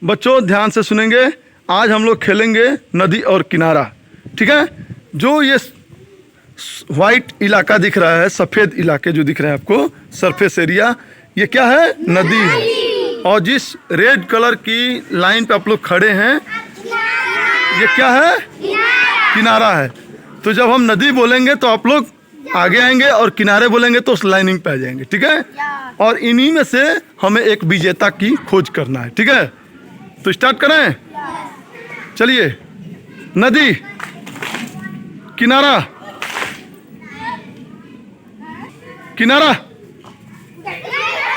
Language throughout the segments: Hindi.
बच्चों ध्यान से सुनेंगे। आज हम लोग खेलेंगे नदी और किनारा। ठीक है। जो ये वाइट इलाका दिख रहा है, सफ़ेद इलाके जो दिख रहे हैं आपको, सरफेस एरिया, ये क्या है? नदी है। और जिस रेड कलर की लाइन पे आप लोग खड़े हैं, ये क्या है? किनारा है। तो जब हम नदी बोलेंगे तो आप लोग आगे आएंगे और किनारे बोलेंगे तो उस लाइनिंग पे आ जाएंगे। ठीक है। और इन्हीं में से हमें एक विजेता की खोज करना है। ठीक है। तो स्टार्ट करें। चलिए। नदी, किनारा, किनारा,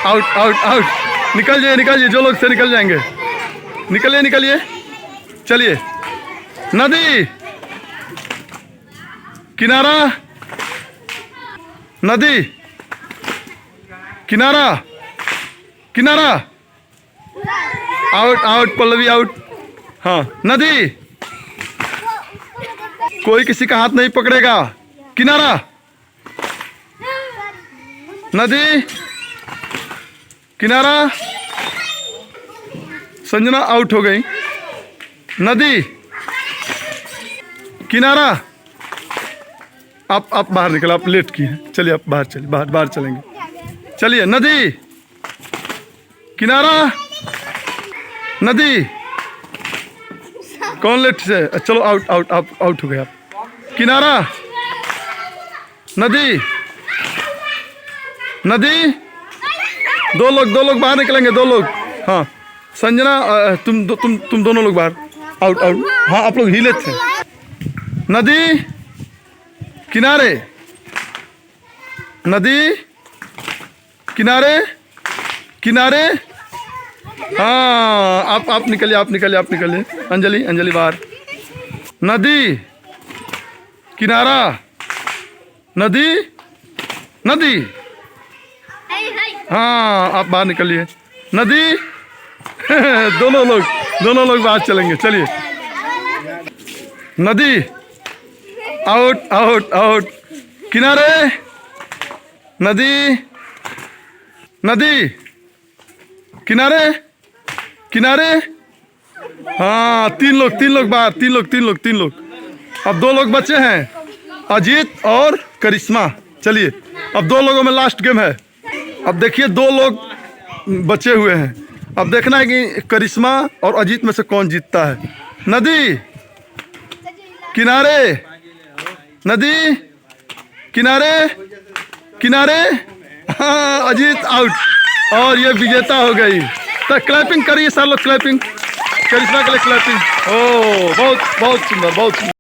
आउट आउट आउट। निकल जाइए निकल जाइए, जो लोग से निकल जाएंगे निकलिए निकलिए। चलिए। नदी, किनारा, नदी, किनारा, किनारा, आउट आउट। पल्लवी आउट। हाँ। नदी, कोई किसी का हाथ नहीं पकड़ेगा। किनारा, नदी, किनारा। संजना आउट हो गई। नदी, किनारा। आप बाहर निकल, आप लेट की हैं। चलिए आप बाहर चलिए, बाहर चलेंगे। चलिए। नदी, किनारा, नदी। कौन लेट से? चलो आउट आउट, आप आउट हो गए आप। किनारा, नदी, नदी। दो लोग बाहर निकलेंगे, दो लोग। हाँ। संजना तुम दोनों लोग बाहर। Out out. हाँ, आप लोग हिले थे। नदी, किनारे, नदी, किनारे, किनारे। हाँ, आप निकलिए, आप निकलिए। अंजलि बाहर। नदी, किनारा, नदी, नदी। हाँ, आप बाहर निकलिए। नदी। दोनों लोग बाहर चलेंगे। चलिए। नदी, आउट आउट आउट। किनारे, नदी, नदी, किनारे, किनारे। हाँ, तीन लोग बाहर, तीन लोग। अब दो लोग बचे हैं, अजीत और करिश्मा। चलिए। अब दो लोगों में लास्ट गेम है। अब देखिए, दो लोग बचे हुए हैं। अब देखना है कि करिश्मा और अजीत में से कौन जीतता है। नदी, किनारे, नदी, किनारे, किनारे। हाँ, अजीत आउट और ये विजेता हो गई। तो क्लैपिंग करिए सब लोग, क्लैपिंग। करिश्मा के लिए क्लैपिंग। ओह, बहुत सुंदर।